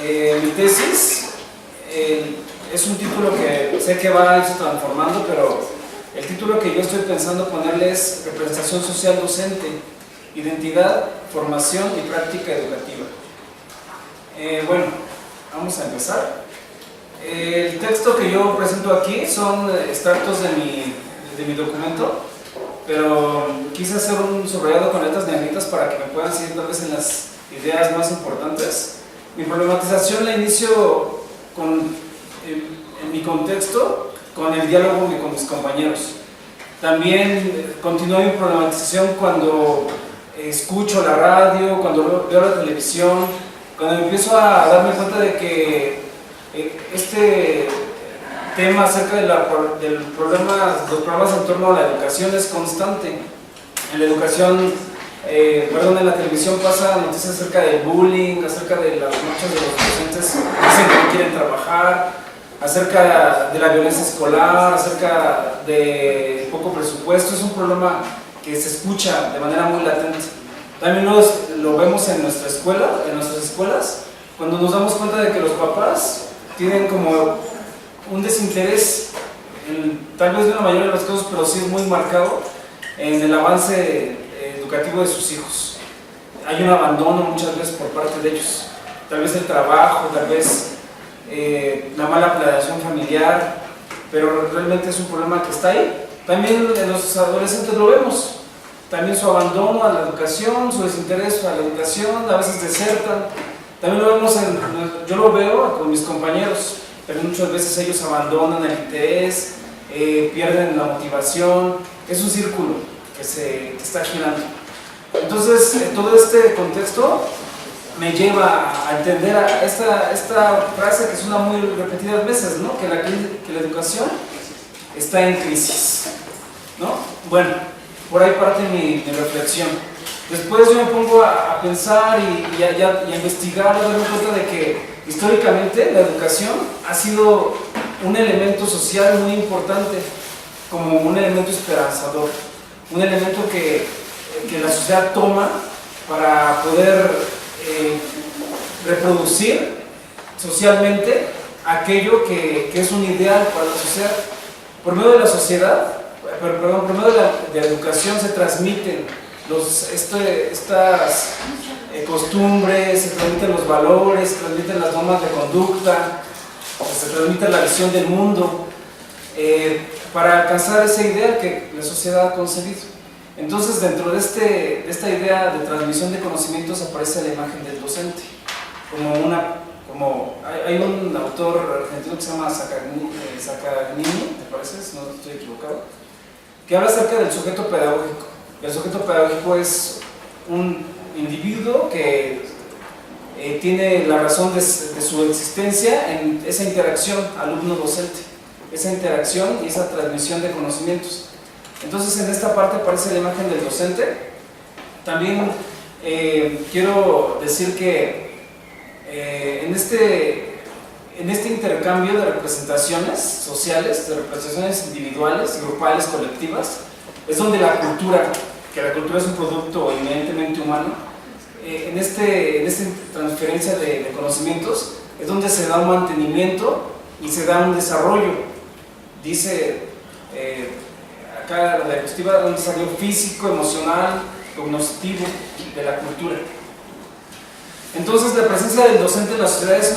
Mi tesis es un título que sé que va a irse transformando, pero el título que yo estoy pensando ponerle es Representación Social Docente, Identidad, Formación y Práctica Educativa. Bueno, vamos a empezar. El texto que yo presento aquí son extractos de mi documento, pero quise hacer un subrayado con letras negritas para que me puedan seguir tal vez en las ideas más importantes. Mi problematización la inicio en mi contexto, con el diálogo con mis compañeros. También continúo mi problematización cuando escucho la radio, cuando veo la televisión, cuando empiezo a darme cuenta de que este tema acerca del problema, los problemas en torno a la educación es constante. En la educación, en la televisión pasa noticias acerca del bullying, acerca de las muchos de los docentes dicen que no quieren trabajar, acerca de la violencia escolar, acerca de poco presupuesto. Es un problema que se escucha de manera muy latente. También lo vemos en nuestra escuela, en nuestras escuelas, cuando nos damos cuenta de que los papás tienen como un desinterés, tal vez de la mayoría de los casos, pero sí es muy marcado, en el avance educativo de sus hijos. Hay un abandono muchas veces por parte de ellos, tal vez el trabajo, tal vez la mala planeación familiar, pero realmente es un problema que está ahí. También en los adolescentes lo vemos, también su abandono a la educación, su desinterés a la educación, a veces desertan. También lo vemos yo lo veo con mis compañeros, pero muchas veces ellos abandonan el interés, pierden la motivación. Es un círculo que está girando. Entonces, todo este contexto me lleva a entender esta frase que suena muy repetidas veces, ¿no? Que la educación está en crisis, ¿no? Bueno, por ahí parte mi reflexión. Después yo me pongo a pensar y a investigar, a darme cuenta de que históricamente la educación ha sido un elemento social muy importante, como un elemento esperanzador, un elemento que la sociedad toma para poder reproducir socialmente aquello que es un ideal para la sociedad. Por medio de la sociedad, por medio de la educación se transmiten estas costumbres, se transmiten los valores, se transmiten las normas de conducta, se transmite la visión del mundo, para alcanzar esa idea que la sociedad ha concebido. Entonces, dentro de esta idea de transmisión de conocimientos aparece la imagen del docente, hay un autor argentino que se llama Zaccagnini, ¿te parece? Si no estoy equivocado, que habla acerca del sujeto pedagógico. El sujeto pedagógico es un individuo que tiene la razón de su existencia en esa interacción alumno-docente, esa interacción y esa transmisión de conocimientos. Entonces, en esta parte aparece la imagen del docente. También quiero decir que en este intercambio de representaciones sociales, de representaciones individuales, grupales, colectivas, es donde la cultura, que la cultura es un producto eminentemente humano, en esta transferencia de conocimientos es donde se da un mantenimiento y se da un desarrollo. Dice acá la diapositiva, un desarrollo físico, emocional, cognitivo de la cultura. Entonces, la presencia del docente en la sociedad es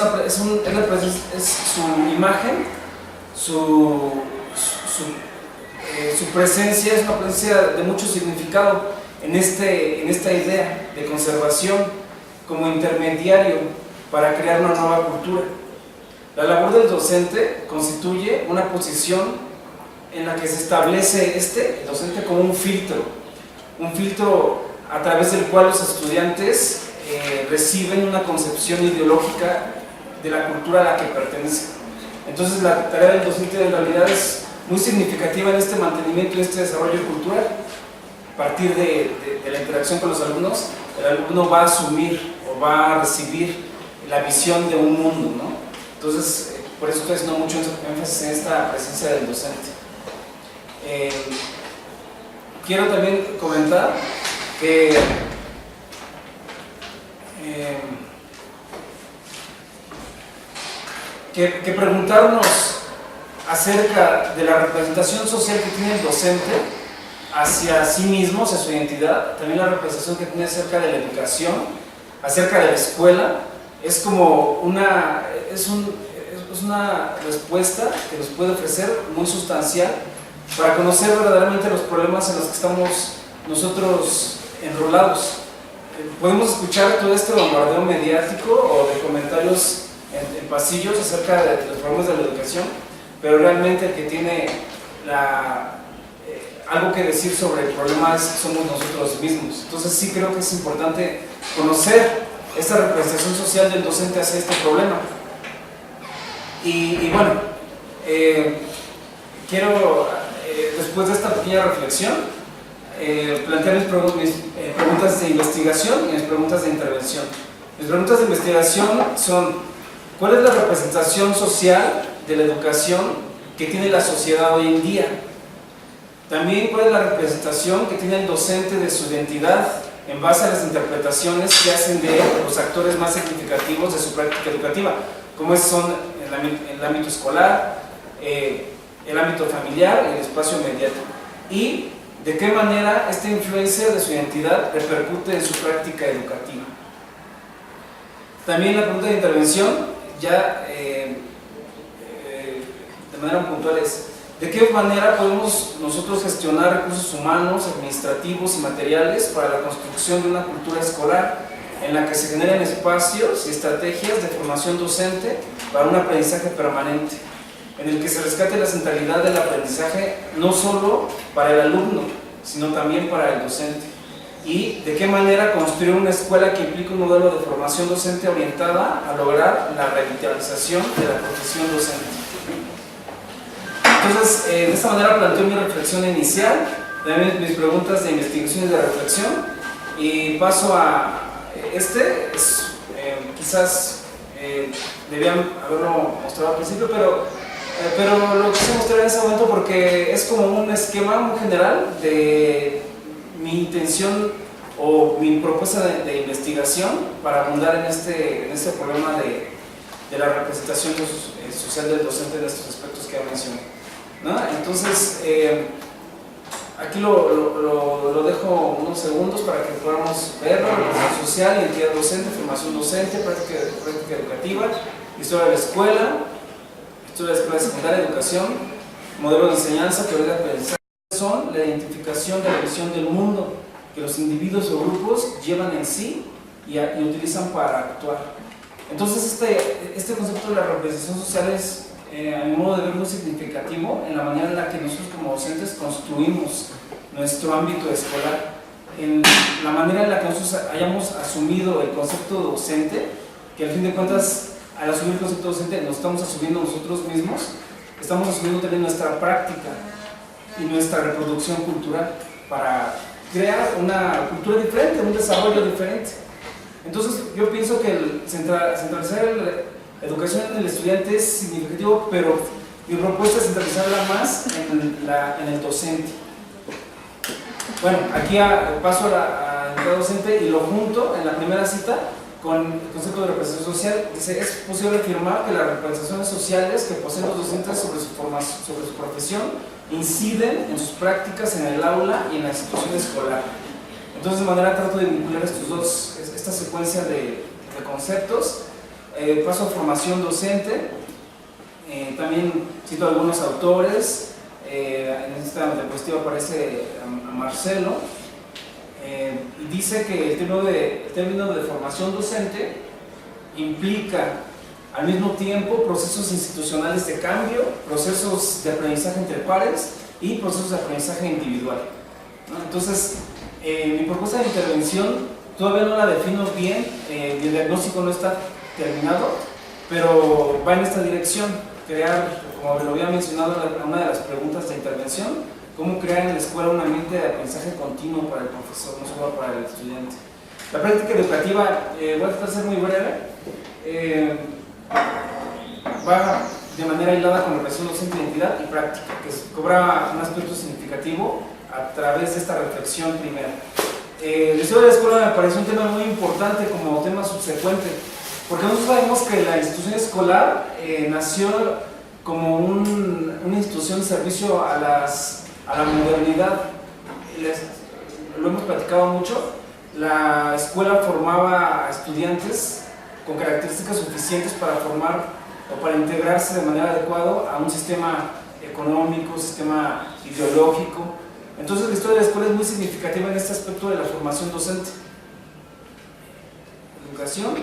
su imagen, su presencia es una presencia de mucho significado en esta idea de conservación como intermediario para crear una nueva cultura. La labor del docente constituye una posición en la que se establece el docente como un filtro a través del cual los estudiantes reciben una concepción ideológica de la cultura a la que pertenecen. Entonces, la tarea del docente en realidad es muy significativa en este mantenimiento y este desarrollo cultural. A partir de la interacción con los alumnos, el alumno va a asumir o va a recibir la visión de un mundo, ¿no? Entonces, por eso estoy haciendo mucho énfasis en esta presencia del docente. Quiero también comentar que que preguntarnos acerca de la representación social que tiene el docente hacia sí mismo, hacia su identidad, también la representación que tiene acerca de la educación, acerca de la escuela, es como una respuesta que nos puede ofrecer muy sustancial para conocer verdaderamente los problemas en los que estamos nosotros enrolados. Podemos escuchar todo este bombardeo mediático o de comentarios en pasillos acerca de los problemas de la educación, pero realmente el que tiene algo que decir sobre el problema somos nosotros mismos. Entonces sí creo que es importante conocer esta representación social del docente hacia este problema. Y bueno, quiero, después de esta pequeña reflexión, plantear mis preguntas de investigación y mis preguntas de intervención. Mis preguntas de investigación son: ¿cuál es la representación social de la educación que tiene la sociedad hoy en día? También, ¿cuál es la representación que tiene el docente de su identidad en base a las interpretaciones que hacen de él los actores más significativos de su práctica educativa, como son el ámbito escolar, el ámbito familiar y el espacio mediático? Y de qué manera esta influencia de su identidad repercute en su práctica educativa. También la pregunta de intervención, ya de manera puntual, es: ¿de qué manera podemos nosotros gestionar recursos humanos, administrativos y materiales para la construcción de una cultura escolar en la que se generen espacios y estrategias de formación docente para un aprendizaje permanente, en el que se rescate la centralidad del aprendizaje no solo para el alumno, sino también para el docente? ¿Y de qué manera construir una escuela que implique un modelo de formación docente orientada a lograr la revitalización de la profesión docente? Entonces, de esta manera planteo mi reflexión inicial, también mis preguntas de investigación y de reflexión, y paso a quizás debían haberlo mostrado al principio, pero lo quise mostrar en ese momento porque es como un esquema muy general de mi intención o mi propuesta de investigación para abundar en este problema de la representación social del docente en estos aspectos que ya mencioné, ¿no? Entonces, aquí lo dejo unos segundos para que podamos verlo: representación social, identidad docente, formación docente, práctica educativa, historia de la escuela, historia de la escuela secundaria, educación, modelo de enseñanza, teoría de aprendizaje. Son la identificación de la visión del mundo que los individuos o grupos llevan en sí y utilizan para actuar. Entonces este concepto de la representación social es, a mi modo de ver, muy significativo en la manera en la que nosotros como docentes construimos nuestro ámbito escolar, en la manera en la que nosotros hayamos asumido el concepto docente, que al fin de cuentas, al asumir el concepto docente, nos estamos asumiendo nosotros mismos, estamos asumiendo también nuestra práctica y nuestra reproducción cultural para crear una cultura diferente, un desarrollo diferente. Entonces yo pienso que el centralizar la educación en el estudiante es significativo, pero mi propuesta es centralizarla más en el docente. Bueno, aquí paso a la identidad docente y lo junto en la primera cita con el concepto de representación social. Dice: es posible afirmar que las representaciones sociales que poseen los docentes sobre su profesión inciden en sus prácticas en el aula y en la institución escolar. Entonces, de manera trato de vincular esta secuencia de conceptos. Paso a formación docente. También cito algunos autores. En esta diapositiva aparece a Marcelo, y dice que el término de formación docente implica al mismo tiempo procesos institucionales de cambio, procesos de aprendizaje entre pares y procesos de aprendizaje individual, ¿no? Entonces, mi propuesta de intervención todavía no la defino bien, el diagnóstico no está terminado, pero va en esta dirección: crear, como lo había mencionado en una de las preguntas de intervención, cómo crear en la escuela un ambiente de aprendizaje continuo para el profesor, no solo para el estudiante. La práctica educativa, voy a tratar de ser muy breve, va de manera hilada con relación docente, identidad y práctica, que cobra un aspecto significativo a través de esta reflexión primera. La historia de la escuela me parece un tema muy importante como tema subsecuente, Porque nosotros sabemos que la institución escolar nació como una institución de servicio a la modernidad. Lo hemos platicado mucho. La escuela formaba a estudiantes con características suficientes para formar o para integrarse de manera adecuada a un sistema económico, sistema ideológico. Entonces la historia de la escuela es muy significativa en este aspecto de la formación docente. Educación,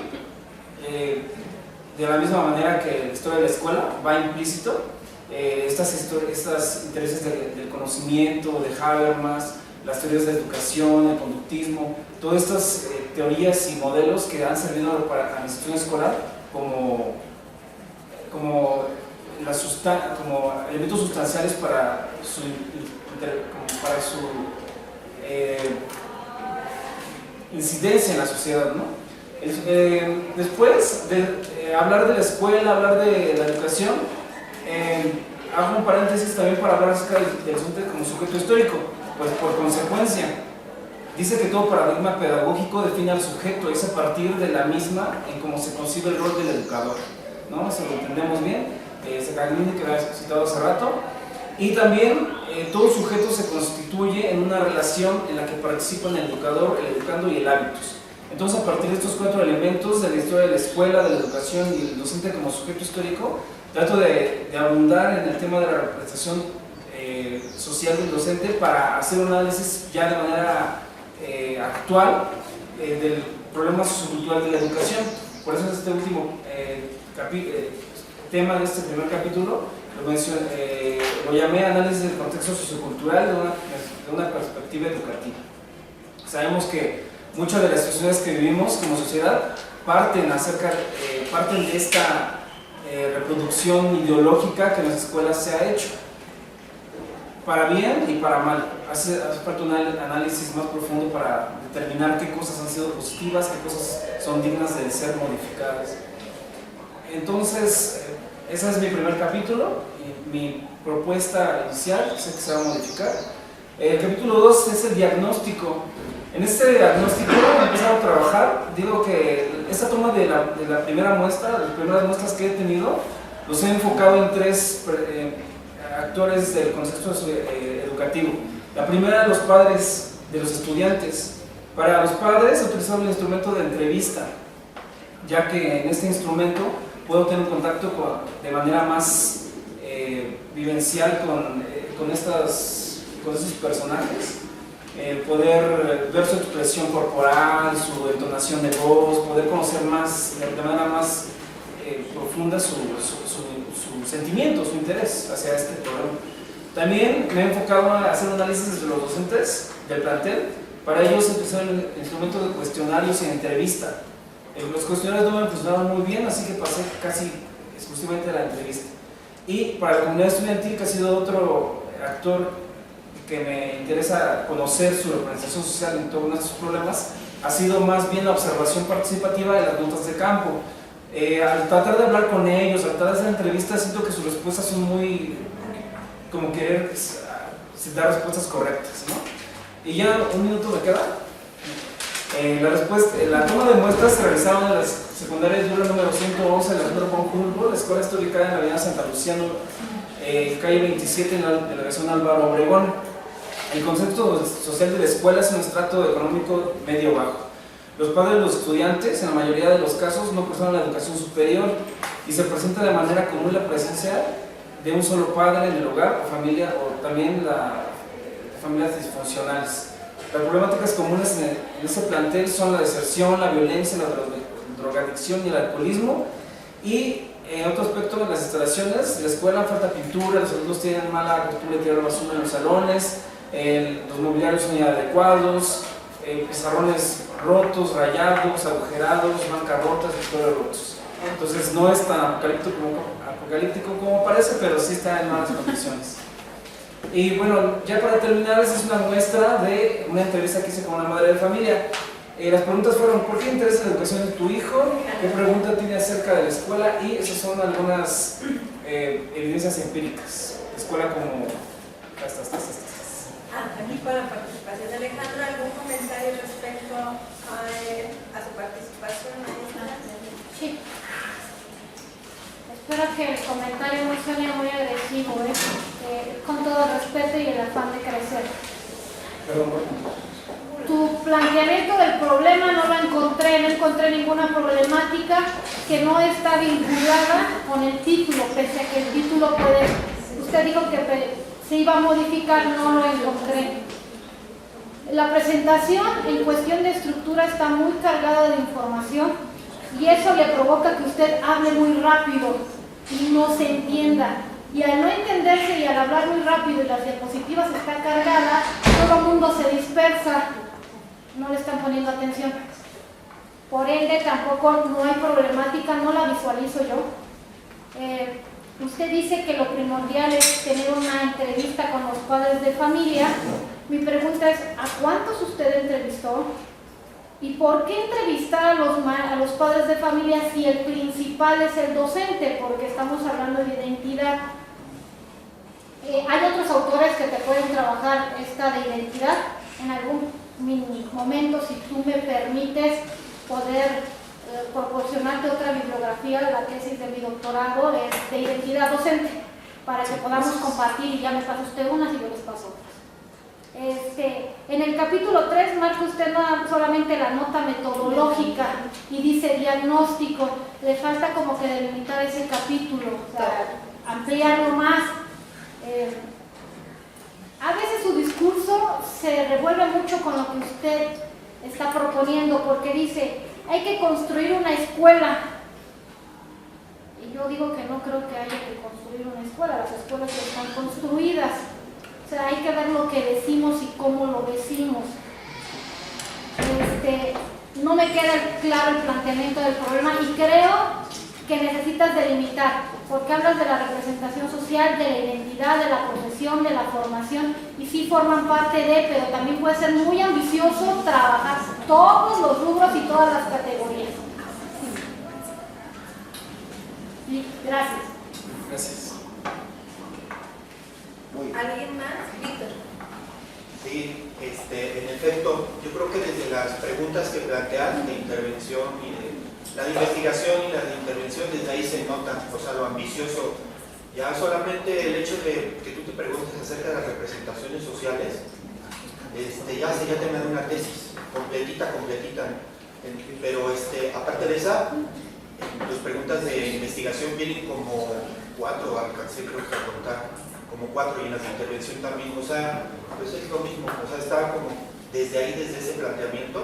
de la misma manera que la historia de la escuela va implícito, estos intereses del conocimiento, de Habermas, las teorías de educación, el conductismo, todas estas teorías y modelos que han servido para la institución escolar como elementos sustanciales para su incidencia en la sociedad, ¿no? Después de hablar de la escuela, hablar de la educación, hago un paréntesis también para hablar acerca del docente como sujeto histórico. Pues por consecuencia, dice que todo paradigma pedagógico define al sujeto, es a partir de la misma en cómo se concibe el rol del educador, ¿no? Eso lo entendemos bien, Secaglini, que había citado hace rato, y también todo sujeto se constituye en una relación en la que participan el educador, el educando y el hábitus. Entonces, a partir de estos 4 elementos de la historia de la escuela, de la educación y el docente como sujeto histórico, trato de abundar en el tema de la representación social del docente para hacer un análisis ya de manera actual del problema sociocultural de la educación. Por eso este último tema de este primer capítulo lo llamé análisis del contexto sociocultural de una perspectiva educativa. Sabemos que muchas de las situaciones que vivimos como sociedad parten de esta reproducción ideológica que en las escuelas se ha hecho, para bien y para mal. Hace falta un análisis más profundo para determinar qué cosas han sido positivas, qué cosas son dignas de ser modificadas. Entonces, ese es mi primer capítulo y mi propuesta inicial, sé que se va a modificar. El capítulo 2 es el diagnóstico. En este diagnóstico he empezado a trabajar, digo que esta toma de la primera muestra, las primeras muestras que he tenido, los he enfocado en 3 actores del contexto educativo. La primera, los padres de los estudiantes. Para los padres he utilizado el instrumento de entrevista, ya que en este instrumento puedo tener un contacto de manera más vivencial con esos personajes, poder ver su expresión corporal, su entonación de voz, poder conocer más, de manera más profunda sus sentimientos, su interés hacia este problema. También me he enfocado a hacer un análisis de los docentes del plantel. Para ellos utilizar el instrumento de cuestionarios y entrevista. Los cuestionarios no me funcionaron muy bien, así que pasé casi exclusivamente a la entrevista. Y para la comunidad estudiantil, que ha sido otro actor que me interesa conocer su representación social en torno a estos problemas, ha sido más bien la observación participativa de las notas de campo. Al tratar de hablar con ellos, al tratar de hacer entrevistas, siento que sus respuestas son muy como querer dar respuestas correctas, ¿no? Y ya un minuto me queda. La toma de muestras se realizaron en las secundarias Yura número 111 de la Centro Juan Humboldt. La escuela está ubicada en la avenida Santa Lucía, calle 27, en la delegación Álvaro Obregón. El concepto social de la escuela es un estrato económico medio-bajo. Los padres de los estudiantes, en la mayoría de los casos, no cursan la educación superior y se presenta de manera común la presencia de un solo padre en el hogar o familia, o también familias disfuncionales. Las problemáticas comunes en ese plantel son la deserción, la violencia, la drogadicción y el alcoholismo. Y en otro aspecto, en las instalaciones de la escuela falta pintura, los alumnos tienen mala costumbre de tirar basura en los salones, los mobiliarios son inadecuados, pizarrones rotos, rayados, agujerados, bancarrotas, escritorios rotos. Entonces no es tan apocalíptico como parece, pero sí está en malas condiciones. Y bueno, ya para terminar, esta es una muestra de una entrevista que hice con una madre de familia. Las preguntas fueron: ¿por qué interesa la educación de tu hijo? ¿Qué pregunta tiene acerca de la escuela? Y esas son algunas evidencias empíricas. La escuela como... Aquí con la participación de Alejandra, ¿algún comentario respecto a su participación? Sí. Espero que el comentario no suene muy agresivo, con todo el respeto y el afán de crecer. Tu planteamiento del problema no encontré ninguna problemática que no está vinculada con el título, pese a que el título usted dijo que se iba a modificar, no lo encontré. La presentación en cuestión de estructura está muy cargada de información y eso le provoca que usted hable muy rápido y no se entienda. Y al no entenderse y al hablar muy rápido y las diapositivas está cargada, todo el mundo se dispersa, no le están poniendo atención. Por ende, tampoco no hay problemática, no la visualizo yo. Usted dice que lo primordial es tener una entrevista con los padres de familia. Mi pregunta es, ¿a cuántos usted entrevistó? ¿Y por qué entrevistar a los padres de familia si el principal es el docente? Porque estamos hablando de identidad. Hay otros autores que te pueden trabajar esta de identidad. En algún momento, si tú me permites poder proporcionarte otra bibliografía de la tesis de mi doctorado de identidad docente, para que podamos compartir y ya me pasa usted unas y yo les paso otras. En el capítulo 3 marca usted solamente la nota metodológica y dice diagnóstico, le falta como que delimitar ese capítulo, o sea, ampliarlo más. A veces su discurso se revuelve mucho con lo que usted está proponiendo, porque dice, hay que construir una escuela. Y yo digo que no creo que haya que construir una escuela, las escuelas ya están construidas. O sea, hay que ver lo que decimos y cómo lo decimos. No me queda claro el planteamiento del problema y creo que necesitas delimitar, porque hablas de la representación social, de la identidad, de la profesión, de la formación, y sí forman parte de, pero también puede ser muy ambicioso trabajar todos los rubros y todas las categorías. Sí, gracias. Gracias. ¿Alguien más? Víctor. Sí, en efecto, yo creo que desde las preguntas que plantean de intervención y de la de investigación y la de intervención, desde ahí se nota, o sea, lo ambicioso. Ya solamente el hecho de que tú te preguntes acerca de las representaciones sociales, ya sería tema de una tesis completita, pero aparte de esa, las preguntas de investigación vienen como 4, alcancé creo que a contar, como 4, y en las de intervención también, o sea, pues es lo mismo, o sea, está como desde ahí, desde ese planteamiento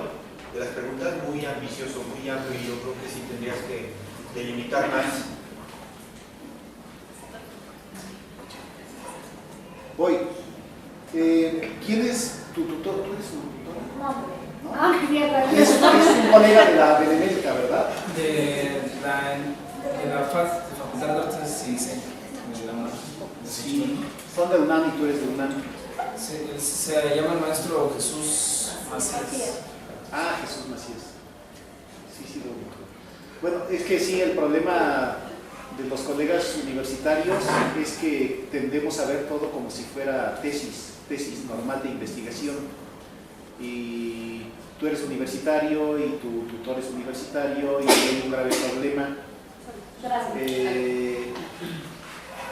de las preguntas muy ambicioso, muy amplio, y yo creo que sí tendrías que delimitar más. Voy. ¿Quién es tu tutor? ¿Tú eres un tutor? No. ¿No? Mierda. Es un colega de la Benemérita, ¿verdad? De la FAD, de Facultad de Artes y Diseño. Sí. Son de UNAM y tú eres de UNAM. Se llama el maestro Jesús Macías. Ah, Jesús Macías. Sí, lo ubico. Bueno, es que sí, el problema de los colegas universitarios es que tendemos a ver todo como si fuera tesis normal de investigación. Y tú eres universitario y tu tutor es universitario y hay un grave problema. Gracias.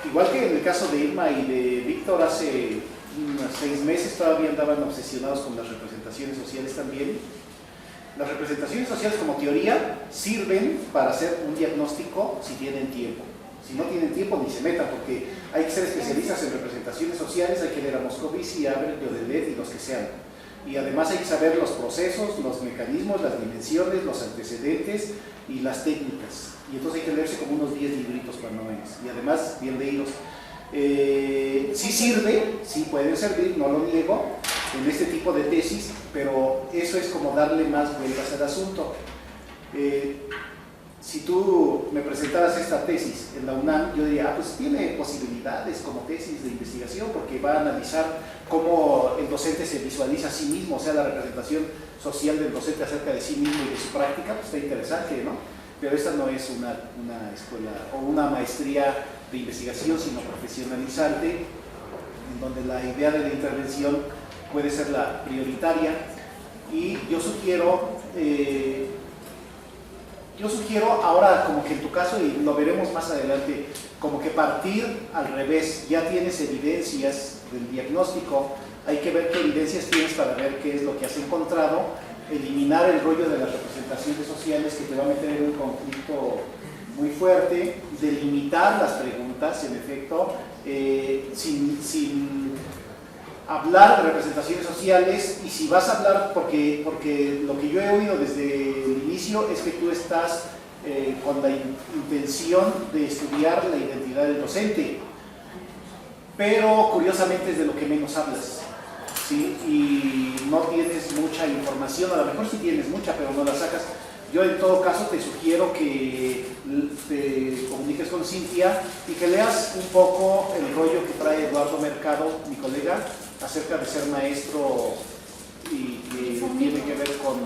Igual que en el caso de Irma y de Víctor, hace unos 6 meses todavía andaban obsesionados con las representaciones sociales también. Las representaciones sociales como teoría sirven para hacer un diagnóstico si tienen tiempo. Si no tienen tiempo, ni se metan, porque hay que ser especialistas en representaciones sociales, hay que leer a Moscovici, Haber, Yodelet y los que sean. Y además hay que saber los procesos, los mecanismos, las dimensiones, los antecedentes y las técnicas. Y entonces hay que leerse como unos 10 libritos cuando menos. Y además, bien leídos. Sí sirve, sí pueden servir, no lo niego, en este tipo de tesis, pero eso es como darle más vueltas al asunto. Si tú me presentaras esta tesis en la UNAM, yo diría, pues tiene posibilidades como tesis de investigación, porque va a analizar cómo el docente se visualiza a sí mismo, o sea, la representación social del docente acerca de sí mismo y de su práctica, pues está interesante, ¿no? Pero esta no es una escuela o una maestría de investigación, sino profesionalizante, en donde la idea de la intervención puede ser la prioritaria. Y yo sugiero yo sugiero ahora, como que en tu caso, y lo veremos más adelante, como que partir al revés. Ya tienes evidencias del diagnóstico, hay que ver qué evidencias tienes para ver qué es lo que has encontrado, eliminar el rollo de las representaciones sociales que te va a meter en un conflicto muy fuerte, delimitar las preguntas, en efecto, sin hablar de representaciones sociales, y si vas a hablar, porque lo que yo he oído desde el inicio es que tú estás con la intención de estudiar la identidad del docente, pero curiosamente es de lo que menos hablas, ¿sí? Y no tienes mucha información, a lo mejor sí tienes mucha, pero no la sacas. Yo en todo caso te sugiero que te comuniques con Cintia y que leas un poco el rollo que trae Eduardo Mercado, mi colega, acerca de ser maestro y que tiene que ver con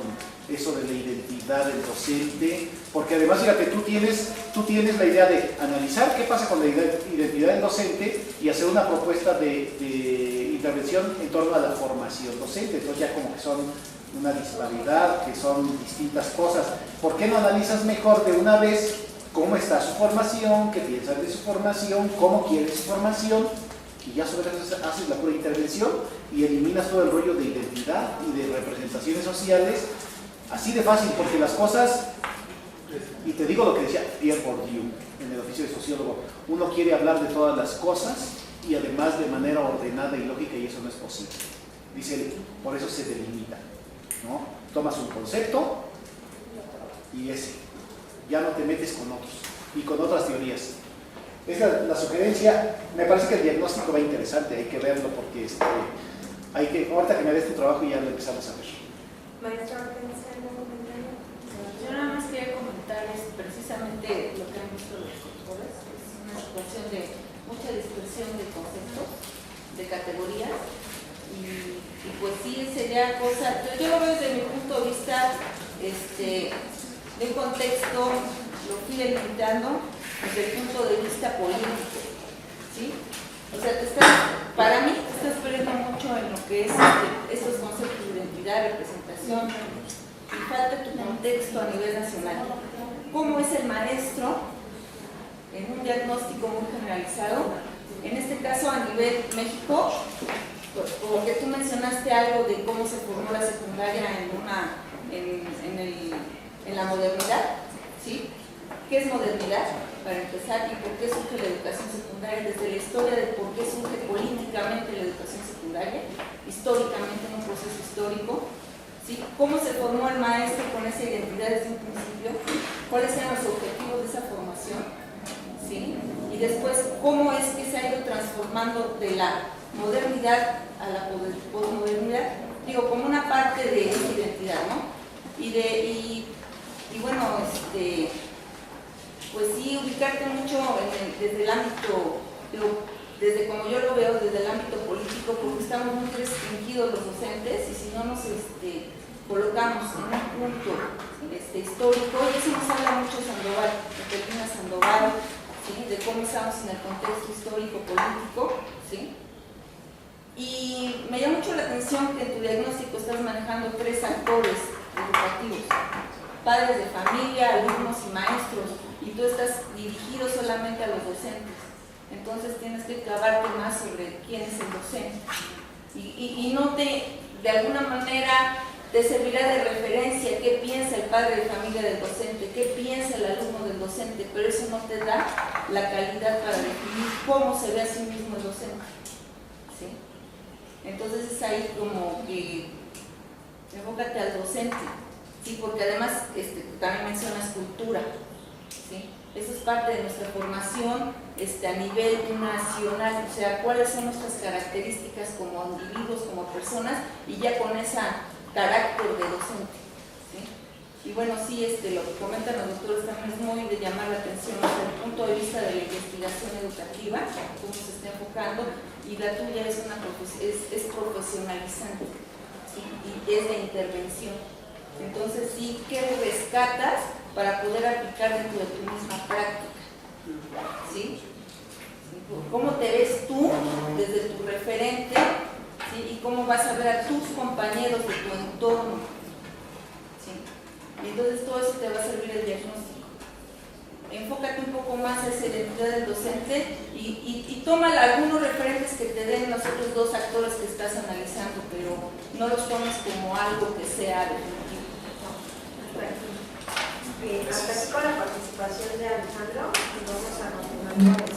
eso de la identidad del docente, porque además, fíjate, tú tienes la idea de analizar qué pasa con la identidad del docente y hacer una propuesta de intervención en torno a la formación docente. Entonces ya como que son una disparidad, que son distintas cosas. ¿Por qué no analizas mejor de una vez cómo está su formación, qué piensas de su formación, cómo quieres su formación, y ya sobre eso haces la pura intervención y eliminas todo el rollo de identidad y de representaciones sociales? Así de fácil, porque las cosas, y te digo lo que decía Pierre Bourdieu en el oficio de sociólogo, uno quiere hablar de todas las cosas y además de manera ordenada y lógica, y eso no es posible. Dice, por eso se delimita, ¿no? Tomas un concepto y ese, ya no te metes con otros y con otras teorías. Esa es la sugerencia. Me parece que el diagnóstico va interesante, hay que verlo, porque ahorita que me des tu trabajo ya lo empezamos a ver. Maestra, ¿tienes algún comentario? Yo nada más quería comentarles precisamente lo que han visto los doctores. Es una situación de mucha dispersión de conceptos, de categorías, y pues sí, sería cosa, yo lo veo desde mi punto de vista de un contexto, lo fui delimitando desde el punto de vista político, ¿sí? O sea, para mí te estás perdiendo mucho en lo que es estos conceptos de identidad, representación, y falta tu contexto a nivel nacional. ¿Cómo es el maestro en un diagnóstico muy generalizado? En este caso a nivel México, porque tú mencionaste algo de cómo se formó la secundaria en la modernidad, ¿sí? ¿Qué es modernidad? Para empezar, ¿y por qué surge la educación secundaria? Desde la historia de por qué surge políticamente la educación secundaria, históricamente en un proceso histórico, ¿sí? ¿Cómo se formó el maestro con esa identidad desde un principio? ¿Cuáles eran los objetivos de esa formación? ¿Sí? Y después, ¿cómo es que se ha ido transformando de la modernidad a la posmodernidad? Digo, como una parte de esa identidad, ¿no? Y bueno, pues sí, ubicarte mucho desde el ámbito, desde como yo lo veo, desde el ámbito político, porque estamos muy restringidos los docentes, y si no nos colocamos en un punto histórico, y eso nos habla mucho Sandoval, de Petrina Sandoval, ¿sí? De cómo estamos en el contexto histórico-político, ¿sí? Y me llama mucho la atención que en tu diagnóstico estás manejando 3 actores educativos: padres de familia, alumnos y maestros, y tú estás dirigido solamente a los docentes. Entonces tienes que clavarte más sobre quién es el docente. Y no de alguna manera te servirá de referencia qué piensa el padre de familia del docente, qué piensa el alumno del docente, pero eso no te da la calidad para definir cómo se ve a sí mismo el docente, ¿sí? Entonces es ahí como que enfócate al docente, ¿sí? Porque además también mencionas cultura, ¿sí? Eso es parte de nuestra formación a nivel nacional, o sea, cuáles son nuestras características como individuos, como personas, y ya con ese carácter de docente, ¿sí? Y bueno, sí, lo que comentan los doctores también es muy de llamar la atención desde el punto de vista de la investigación educativa, cómo se está enfocando, y la tuya es profesionalizante, ¿sí? Y es de intervención. Entonces sí, ¿qué rescatas para poder aplicar dentro de tu misma práctica? ¿Sí? ¿Cómo te ves tú desde tu referente? ¿Sí? Y cómo vas a ver a tus compañeros de tu entorno, ¿sí? Y entonces todo eso te va a servir el diagnóstico. Enfócate un poco más a esa identidad del docente y toma algunos referentes que te den los otros dos actores que estás analizando, pero no los tomes como algo que sea definitivo. Hasta aquí con la participación de Alejandro y vamos a continuar con